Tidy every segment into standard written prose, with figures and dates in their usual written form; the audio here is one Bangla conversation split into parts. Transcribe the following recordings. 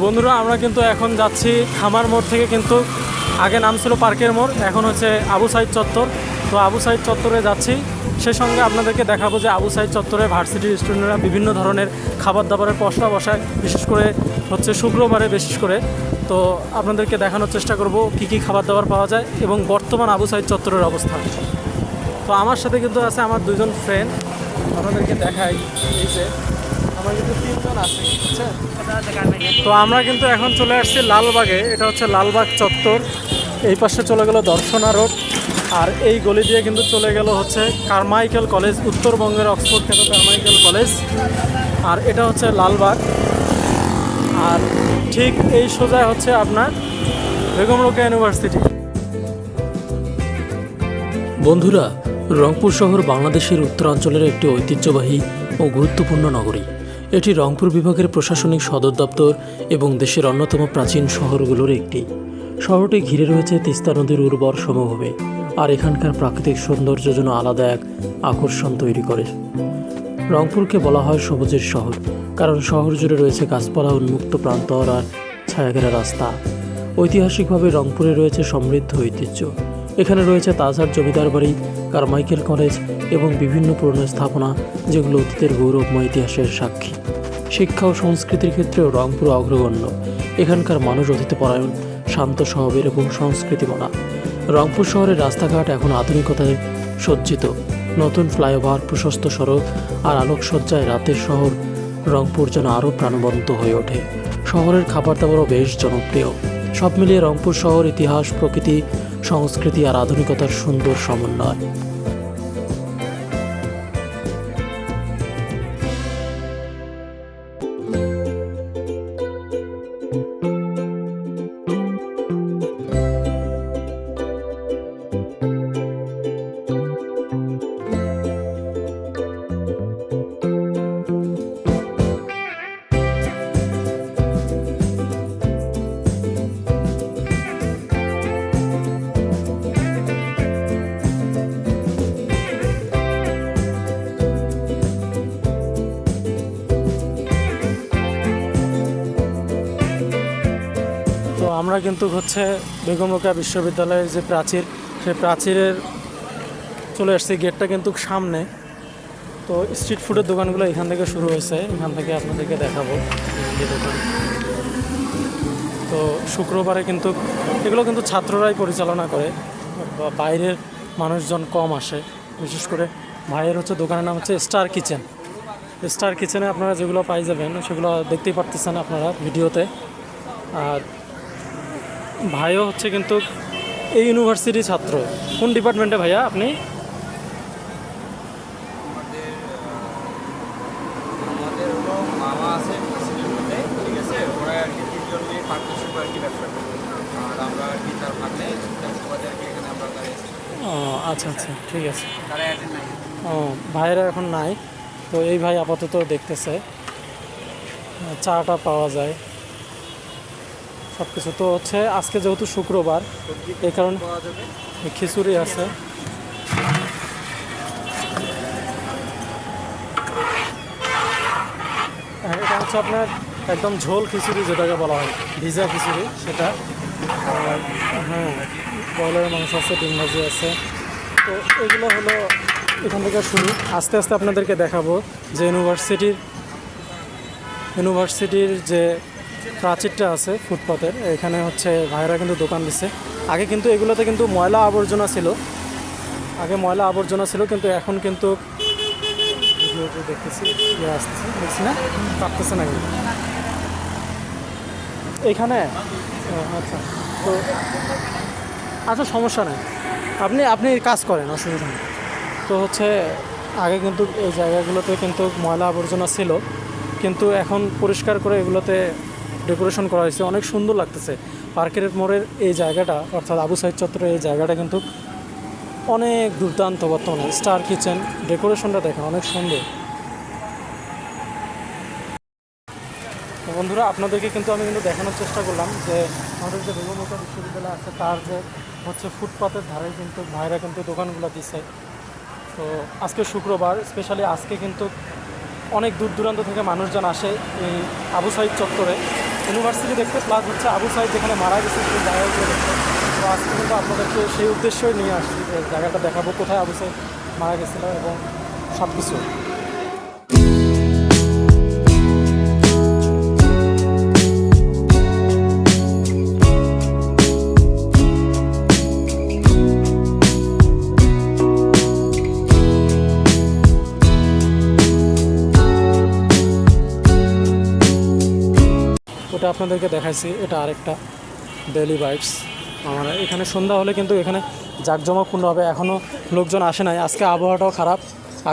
বন্ধুরা আমরা কিন্তু এখন যাচ্ছি খামার মোড় থেকে, কিন্তু আগে নাম ছিল পার্কের মোড়, এখন হচ্ছে আবু সাইদ চত্বর। তো আবু সাইদ চত্বরে যাচ্ছি, সেই সঙ্গে আপনাদেরকে দেখাবো যে আবু সাইদ চত্বরে ভার্সিটির স্টুডেন্টরা বিভিন্ন ধরনের খাবার দাবারের পসরা বসায়, বিশেষ করে হচ্ছে শুক্রবারে বিশেষ করে। তো আপনাদেরকে দেখানোর চেষ্টা করব কী কী খাবার দাবার পাওয়া যায় এবং বর্তমান আবু সাইদ চত্বরের অবস্থা। তো আমার সাথে কিন্তু আছে আমার দুজন ফ্রেন্ড, আপনাদেরকে দেখাই। এই যে আমার কিন্তু তিনজন আছে, বুঝছেন? তো আমরা কিন্তু এখন চলে আসছি লালবাগে, এটা হচ্ছে লালবাগ চত্বর। এই পাশে চলে গেল দর্শনা রোড, আর এই গলি দিয়ে কিন্তু চলে গেল হচ্ছে কারমাইকেল কলেজ, উত্তরবঙ্গের অক্সফোর্ড খ্যাত কারমাইকেল কলেজ। আর এটা হচ্ছে লালবাগ, আর ঠিক এই সোজায় হচ্ছে আপনার বেগম রোকেয়া ইউনিভার্সিটি। বন্ধুরা, রংপুর শহর বাংলাদেশের উত্তরাঞ্চলের একটি ঐতিহ্যবাহী ও গুরুত্বপূর্ণ নগরী। এটি রংপুর বিভাগের প্রশাসনিক সদর দপ্তর এবং দেশের অন্যতম প্রাচীন শহরগুলোর একটি। শহরটি ঘিরে রয়েছে তিস্তা নদীর উর্বর সমভূমি, আর এখানকার প্রাকৃতিক সৌন্দর্য যেন আলাদা এক আকর্ষণ তৈরি করে। রংপুরকে বলা হয় সবুজের শহর, কারণ শহর জুড়ে রয়েছে গাছপালা, উন্মুক্ত প্রান্তর আর ছায়াঘেরা রাস্তা। ঐতিহাসিকভাবে রংপুরে রয়েছে সমৃদ্ধ ঐতিহ্য। এখানে রয়েছে তাজহাট জমিদার বাড়ি, কারমাইকেল কলেজ এবং বিভিন্ন পুরনো স্থাপনা, যেগুলো অতীতের গৌরবময় ইতিহাসের সাক্ষী। শিক্ষা ও সংস্কৃতির ক্ষেত্রেও রংপুর অগ্রগণ্য। এখানকার মানুষ অতিথিপরায়ণ, শান্ত স্বভাবের এবং সংস্কৃতিমনা। রংপুর শহরের রাস্তাঘাট এখন আধুনিকতায় সজ্জিত। নতুন ফ্লাইওভার, প্রশস্ত সড়ক আর আলোকসজ্জায় রাতের শহর রংপুর যেন আরও প্রাণবন্ত হয়ে ওঠে। শহরের খাবার দাবারও বেশ জনপ্রিয়। সব মিলিয়ে রংপুর শহর ইতিহাস, প্রকৃতি, সংস্কৃতি আর আধুনিকতার সুন্দর সমন্বয়। তো আমরা কিন্তু হচ্ছে বেগম রোকেয়া বিশ্ববিদ্যালয়ের যে প্রাচীর, সেই প্রাচীরের চলে আসছি। গেটটা কিন্তু সামনে। তো স্ট্রিট ফুডের দোকানগুলো এখান থেকে শুরু হয়েছে, এখান থেকে আপনাদেরকে দেখাবো যে দোকান। তো শুক্রবারে কিন্তু এগুলো কিন্তু ছাত্ররাই পরিচালনা করে, বাইরের মানুষজন কম আসে। বিশেষ করে ভাইয়ের হচ্ছে দোকানের নাম হচ্ছে স্টার কিচেন। স্টার কিচেনে আপনারা যেগুলো পাই যাবেন সেগুলো দেখতেই পারতেছেন আপনারা ভিডিওতে। আর ভাইও হচ্ছে কিন্তু এই ইউনিভার্সিটির ছাত্র। কোন ডিপার্টমেন্টে ভাইয়া আপনি? আমাদের হলো মামা আছে ঠিক আছে, ওরা আর কি তিনজন মিলে পার্টনারশিপ আর কি ব্যবসা করে, আর আমরা আর কি তার ভাগ্নে সুবাদে আর কি এখানে আমরা দাঁড়িয়েছি। ও আচ্ছা আচ্ছা, ঠিক আছে। তারা অ্যাটেন্ড নাই। ও ভাইয়েরা এখন নাই, তো এই ভাই আপাতত দেখতেছে। চাটা পাওয়া যায়, সব কিছু। তো হচ্ছে আজকে যেহেতু শুক্রবার, এই কারণে পাওয়া যাবে। খিচুড়ি আছে। এটা হচ্ছে আপনার একদম ঝোল খিচুড়ি, যেটাকে বলা হয় ভিজা খিচুড়ি, সেটা। আর হ্যাঁ, ব্রয়লারের মাংস আছে, ডিম ভাজি আছে। তো এগুলো হলো এখান থেকে শুরু। আস্তে আস্তে আপনাদেরকে দেখাবো যে ইউনিভার্সিটির যে প্রাচীরটা আছে ফুটপাতের, এখানে হচ্ছে ভাইয়েরা কিন্তু দোকান দিচ্ছে। আগে কিন্তু এগুলোতে কিন্তু ময়লা আবর্জনা ছিল, কিন্তু এখন কিন্তু ভিডিওতে দেখতেছি আসতেছে, দেখছি না কাটতেছে না কিন্তু এইখানে। আচ্ছা, তো আচ্ছা সমস্যা নেই, আপনি কাজ করেন, অসুবিধা নেই। তো হচ্ছে আগে কিন্তু এই জায়গাগুলোতে কিন্তু ময়লা আবর্জনা ছিল, কিন্তু এখন পরিষ্কার করে এগুলোতে ডেকোরেশন করা হয়েছে, অনেক সুন্দর লাগতেছে। পার্কের মোড়ের এই জায়গাটা, অর্থাৎ আবু সাইদ চত্বরের এই জায়গাটা কিন্তু অনেক দুর্দান্ত। বর্তমানে স্টার কিচেন ডেকোরেশনটা দেখেন, অনেক সুন্দর। তো বন্ধুরা, আপনাদেরকে কিন্তু আমি কিন্তু দেখানোর চেষ্টা করলাম যে আমাদের যে বেগম রোকেয়া বিশ্ববিদ্যালয় আছে তার যে হচ্ছে ফুটপাতের ধারে কিন্তু ভাইরা কিন্তু দোকানগুলো দিচ্ছে। তো আজকে শুক্রবার, স্পেশালি আজকে কিন্তু অনেক দূর দূরান্ত থেকে মানুষজন আসে এই আবু সাইদ চত্বরে। ইউনিভার্সিটি দেখতে, প্লাস হচ্ছে আবু সাইদ যেখানে মারা গেছে সেই জায়গাগুলো দেখতে। তো আজকে কিন্তু আপনাদেরকে সেই উদ্দেশ্যই নিয়ে আসছি, যে জায়গাটা দেখাবো কোথায় আবু সাইদ মারা গেছিলো এবং সব কিছু। ওটা আপনাদেরকে দেখাইছি, এটা আরেকটা ডেলি বাইটস। আমরা এখানে সন্ধ্যা হলে কিন্তু এখানে জাঁকজমকপূর্ণ হবে। এখনও লোকজন আসে নাই, আজকে আবহাওয়াটাও খারাপ,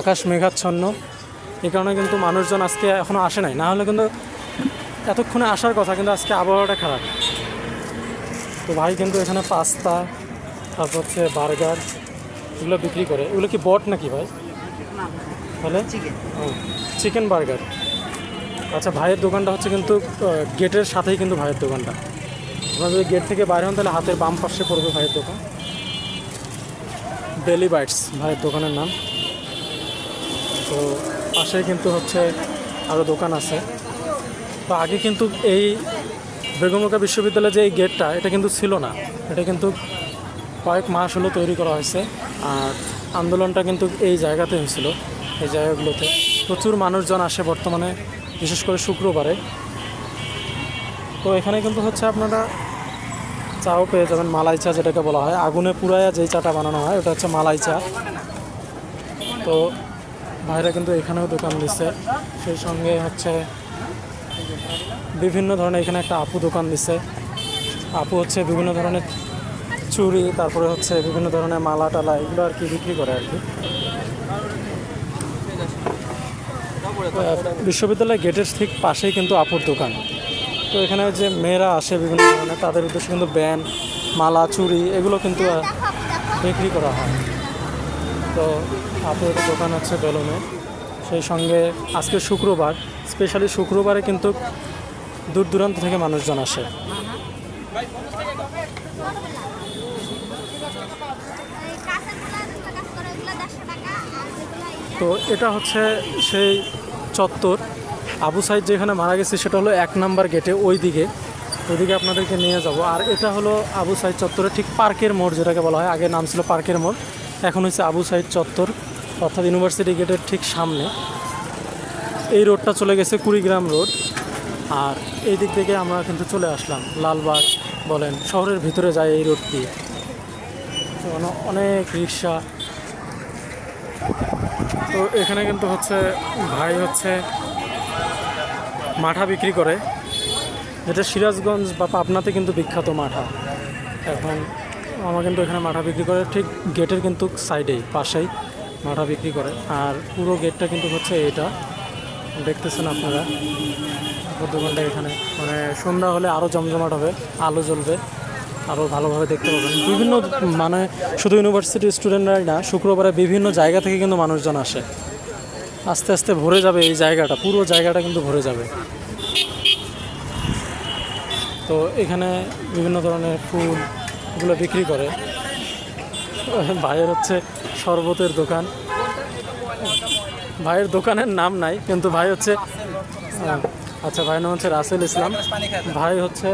আকাশ মেঘাচ্ছন্ন, এই কারণে কিন্তু মানুষজন আজকে এখনও আসে নাই। না হলে কিন্তু এতক্ষণে আসার কথা, কিন্তু আজকে আবহাওয়াটা খারাপ। তো ভাই কিন্তু এখানে পাস্তা, তারপর হচ্ছে বার্গার এগুলো বিক্রি করে। এগুলো কি বট নাকি ভাই? তাহলে চিকেন বার্গার। আচ্ছা, ভাইয়ের দোকানটা হচ্ছে কিন্তু গেটের সাথেই কিন্তু ভাইয়ের দোকানটা। আপনারা যদি গেট থেকে বাইরে হন তাহলে হাতের বাম পাশে পড়বে ভাইয়ের দোকান। ডেলি বাইটস ভাইয়ের দোকানের নাম। তো পাশে কিন্তু হচ্ছে আরও দোকান আছে। তো আগে কিন্তু এই বেগমরোকেয়া বিশ্ববিদ্যালয়ের যে এই গেটটা, এটা কিন্তু ছিল না। এটা কিন্তু কয়েক মাস হলো তৈরি করা হয়েছে। আর আন্দোলনটা কিন্তু এই জায়গাতে হয়েছিল, এই জায়গাগুলোতে প্রচুর মানুষজন আসে বর্তমানে, বিশেষ করে শুক্রবারে। তো এখানে কিন্তু হচ্ছে আপনারা চাও পেয়ে যাবেন, মালাই চা যেটাকে বলা হয়, আগুনে পুরায়া যেই চাটা বানানো হয় ওটা হচ্ছে মালাই চা। তো ভাইরা কিন্তু এখানেও দোকান দিচ্ছে, সেই সঙ্গে হচ্ছে বিভিন্ন ধরনের, এখানে একটা আপু দোকান দিচ্ছে। আপু হচ্ছে বিভিন্ন ধরনের চুড়ি, তারপরে হচ্ছে বিভিন্ন ধরনের মালা টালা এগুলো আর কি বিক্রি করে আর কি। বিশ্ববিদ্যালয় গেটের ঠিক পাশেই কিন্তু আপুর দোকান। তো এখানে যে মেয়েরা আসে বিভিন্ন ধরনের, তাদের উদ্দেশ্যে কিন্তু ব্যান্ড, মালা, চুড়ি এগুলো কিন্তু বিক্রি করা হয়। তো আপুর দোকান হচ্ছে বেলুনে। সেই সঙ্গে আজকে শুক্রবার, স্পেশালি শুক্রবারে কিন্তু দূর দূরান্ত থেকে মানুষজন আসে। তো এটা হচ্ছে সেই চত্বর, আবু সাইদ যেখানে মারা গেছে সেটা হলো 1 নাম্বার গেটে, ওইদিকে আপনাদেরকে নিয়ে যাব। আর এটা হলো আবু সাইদ চত্বরে ঠিক পার্কের মোড় যেটাকে বলা হয়, আগে নাম ছিল পার্কের মোড়, এখন হচ্ছে আবু সাইদ চত্বর, অর্থাৎ ইউনিভার্সিটি গেটের ঠিক সামনে। এই রোডটা চলে গেছে কুড়িগ্রাম রোড। আর এই দিক থেকে আমরা কিন্তু চলে আসলাম লালবাগ বলেন, শহরের ভিতরে যায় এই রোড দিয়ে। অনেক রিক্সা। তো এখানে কিন্তু হচ্ছে ভাই হচ্ছে মাঠা বিক্রি করে, যেটা সিরাজগঞ্জ বা পাবনাতে কিন্তু বিখ্যাত মাঠা। এখন আমার কিন্তু এখানে মাঠা বিক্রি করে, ঠিক গেটের কিন্তু সাইডেই পাশেই মাঠা বিক্রি করে। আর পুরো গেটটা কিন্তু হচ্ছে এটা দেখতেছেন আপনারা, দোকানটা এখানে মানে সন্ধ্যা হলে আরও জমজমাট হবে, আলো জ্বলবে, আরও ভালোভাবে দেখতে পাবেন। বিভিন্ন মানে শুধু ইউনিভার্সিটির স্টুডেন্টরাই না, শুক্রবারে বিভিন্ন জায়গা থেকে কিন্তু মানুষজন আসে। আস্তে আস্তে ভরে যাবে এই জায়গাটা, পুরো জায়গাটা কিন্তু ভরে যাবে। তো এখানে বিভিন্ন ধরনের ফুল এগুলো বিক্রি করে। ভাইয়ের হচ্ছে শরবতের দোকান, ভাইয়ের দোকানের নাম নাই কিন্তু ভাই হচ্ছে, আচ্ছা ভাইয়ের নাম হচ্ছে রাসেল ইসলাম। ভাই হচ্ছে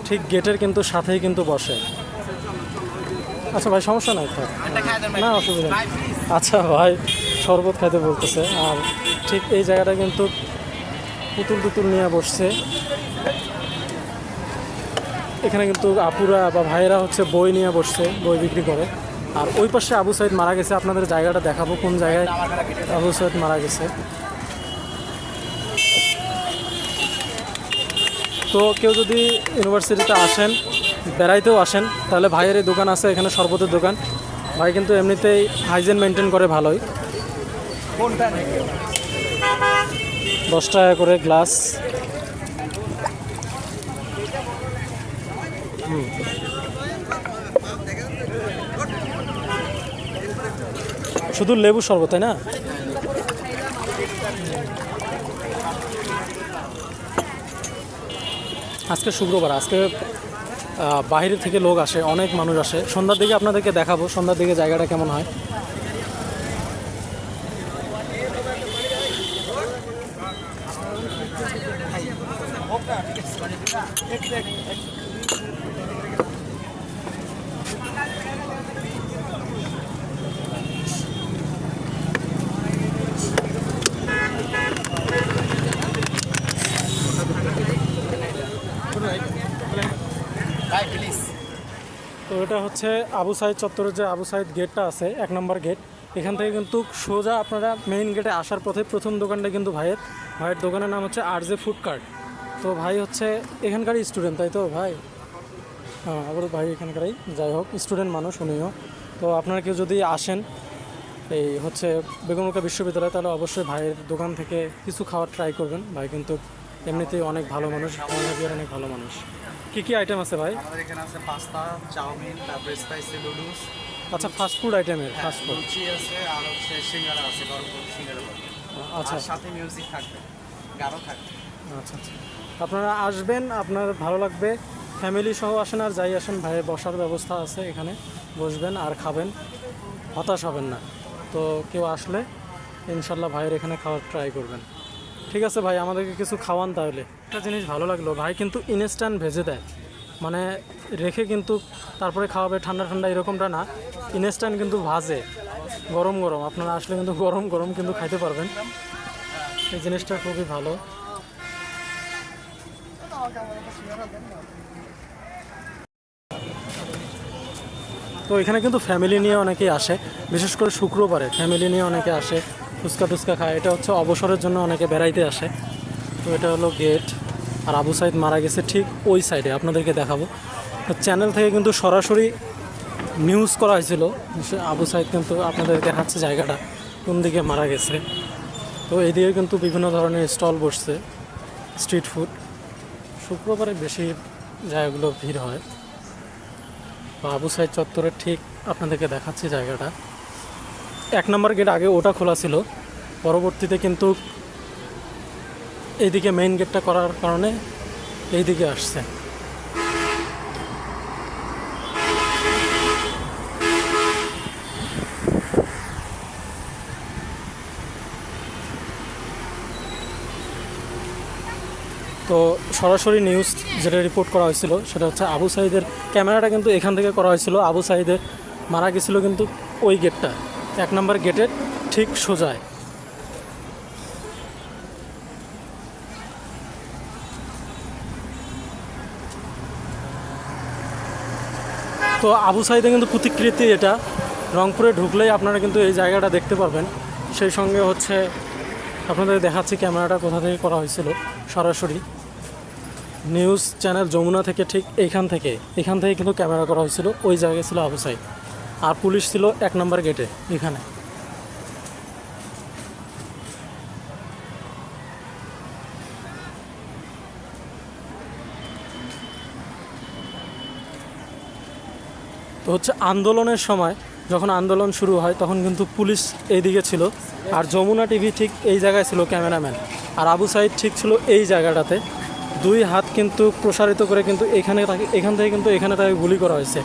ঠিক গেটের কিন্তু সাথেই কিন্তু বসে। আচ্ছা ভাই, সমস্যা নাই, না অসুবিধা নেই। আচ্ছা ভাই শরবত খাইতে বলতেছে। আর ঠিক এই জায়গাটা কিন্তু পুতুল টুতুল নিয়ে বসছে। এখানে কিন্তু আপুরা বা ভাইয়েরা হচ্ছে বই নিয়ে বসছে, বই বিক্রি করে। আর ওই পাশে আবু সাইদ মারা গেছে, আপনাদের জায়গাটা দেখাবো কোন জায়গায় আবু সাইদ মারা গেছে। তো কেউ যদি ইউনিভার্সিটিতে আসেন, বেড়াইতেও আসেন, তাহলে ভাইয়ের এই দোকান আছে, এখানে শরবতের দোকান। ভাই কিন্তু এমনিতেই হাইজিন মেনটেন করে ভালোই। 10 টাকা করে গ্লাস। শুধু লেবু শরবত, তাই না? আজকে শুক্রবার, আজকে বাইরে থেকে লোক আসে, অনেক মানুষ আসে। সন্ধ্যার দিকে আপনাদেরকে দেখাবো, সন্ধ্যার দিকে জায়গাটা কেমন হয়। তো এটা হচ্ছে আবু সাইদ চত্বরের যে আবু সাইদ গেটটা আছে 1 নম্বর গেট। এখান থেকে কিন্তু সোজা আপনারা মেইন গেটে আসার পথে প্রথম দোকানটা কিন্তু ভাইয়ের দোকানের নাম হচ্ছে RJ ফুড কার্ট। তো ভাই হচ্ছে এখানকারই স্টুডেন্ট, তাই তো ভাই? হ্যাঁ, আবার ভাই এখানকারই, যাই হোক স্টুডেন্ট মানুষ উনিও। তো আপনারা কেউ যদি আসেন এই হচ্ছে বেগমরোকেয়া বিশ্ববিদ্যালয়, তাহলে অবশ্যই ভাইয়ের দোকান থেকে কিছু খাওয়ার ট্রাই করবেন। ভাই কিন্তু এমনিতেই অনেক ভালো মানুষ, অনেক ভালো মানুষ। কী আইটেম আছে ভাই? আমাদের এখানে আছে পাস্তা, চাউমিন, তারপরে স্পাইসি নুডলস, আচ্ছা, ফাস্ট ফুড আইটেমের ফাস্ট ফুড। লুচি আছে, আর হচ্ছে সিঙ্গারা আছে, গরম গরম সিঙ্গারা পাবেন। আচ্ছা আর সাথে মিউজিক থাকবে, গানও থাকবে। আচ্ছা, আপনারা আসবেন, আপনার ভালো লাগবে। ফ্যামিলি সহ আসেন আর যাই আসেন, ভাইয়ের বসার ব্যবস্থা আছে, এখানে বসবেন আর খাবেন, হতাশ হবেন না। তো কেউ আসলে ইনশাল্লাহ ভাইয়ের এখানে খাওয়ার ট্রাই করবেন। ঠিক আছে ভাই, আমাদেরকে কিছু খাওয়ান তাহলে। একটা জিনিস ভালো লাগলো, ভাই কিন্তু ইনস্ট্যান্ট ভেজে দেয়, মানে রেখে কিন্তু তারপরে খাওয়াবে ঠান্ডা ঠান্ডা এরকমটা না, ইনস্ট্যান্ট কিন্তু ভাজে গরম গরম। আপনারা আসলে কিন্তু গরম গরম কিন্তু খাইতে পারবেন, এই জিনিসটা খুবই ভালো। তো এখানে কিন্তু ফ্যামিলি নিয়ে অনেকেই আসে, বিশেষ করে শুক্রবারে ফ্যামিলি নিয়ে অনেকে আসে, ফুচকা টুচকা খায়। এটা হচ্ছে অবসরের জন্য অনেকে বেড়াইতে আসে। তো এটা হলো গেট, আর আবু সাইদ মারা গেছে ঠিক ওই সাইডে, আপনাদেরকে দেখাবো। তো চ্যানেল থেকে কিন্তু সরাসরি নিউজ করা হয়েছিল, আবু সাইদ কিন্তু আপনাদের দেখাচ্ছে জায়গাটা কোন দিকে মারা গেছে। তো এইদিকে কিন্তু বিভিন্ন ধরনের স্টল বসছে, স্ট্রিট ফুড। শুক্রবারে বেশি জায়গাগুলো ভিড় হয়। তো আবু সাইদ চত্বরের ঠিক আপনাদেরকে দেখাচ্ছি জায়গাটা। 1 নম্বর গেট আগে ওটা খোলা ছিল, পরবর্তীতে কিন্তু এইদিকে মেইন গেটটা করার কারণে এইদিকে আসছে। তো সরাসরি নিউজ যেটা রিপোর্ট করা হয়েছিল সেটা হচ্ছে আবু সাইদের ক্যামেরাটা কিন্তু এখান থেকে করা হয়েছিল। আবু সাইদের মারা গেছিলো কিন্তু ওই গেটটা, 1 নম্বর গেটের ঠিক সোজায়। তো আবু সাইদে কিন্তু প্রতিকৃতি, এটা রংপুরে ঢুকলেই আপনারা কিন্তু এই জায়গাটা দেখতে পারবেন। সেই সঙ্গে হচ্ছে আপনাদের দেখাচ্ছি ক্যামেরাটা কোথা থেকে করা হয়েছিল, সরাসরি নিউজ চ্যানেল যমুনা থেকে, ঠিক এখান থেকে কিন্তু ক্যামেরা করা হয়েছিল। ওই জায়গায় ছিল আবু সাইদ, আর পুলিশ ছিল 1 নম্বর গেটে এখানে। তো হচ্ছে আন্দোলনের সময়, যখন আন্দোলন শুরু হয় তখন কিন্তু পুলিশ এইদিকে ছিল, আর যমুনা টিভি ঠিক এই জায়গায় ছিল ক্যামেরাম্যান, আর আবু সাইদ ঠিক ছিল এই জায়গাটাতে। 2 হাত কিন্তু প্রসারিত করে কিন্তু এখান থেকে কিন্তু এখানে তাকে গুলি করা হয়েছে।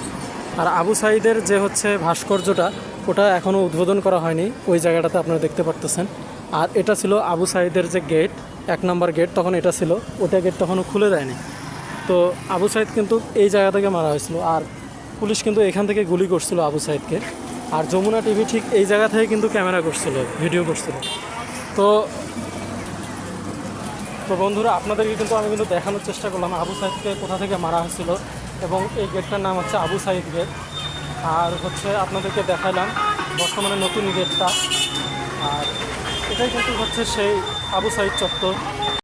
আর আবু সাইদের যে হচ্ছে ভাস্কর্যটা, ওটা এখনও উদ্বোধন করা হয়নি, ওই জায়গাটাতে আপনারা দেখতে পারতেছেন। আর এটা ছিল আবু সাইদের যে গেট, 1 নম্বর গেট, তখন এটা ছিল, ওটা গেট তখনও খুলে দেয়নি। তো আবু সাইদ কিন্তু এই জায়গা থেকে মারা হয়েছিল, আর পুলিশ কিন্তু এখান থেকে গুলি করছিল আবু সাইদকে। আর যমুনা টিভি ঠিক এই জায়গা থেকে কিন্তু ক্যামেরা করছিল, ভিডিও করছিল। তো বন্ধুরা, আপনাদেরকে কিন্তু আমি কিন্তু দেখানোর চেষ্টা করলাম আবু সাইদকে কোথা থেকে মারা হয়েছিল, এবং এই গেটটার নাম হচ্ছে আবু সাইদ গেট। আর হচ্ছে আপনাদেরকে দেখালাম বর্তমানে নতুন গেটটা, আর এটাই কিন্তু হচ্ছে সেই আবু সাইদ চত্বর।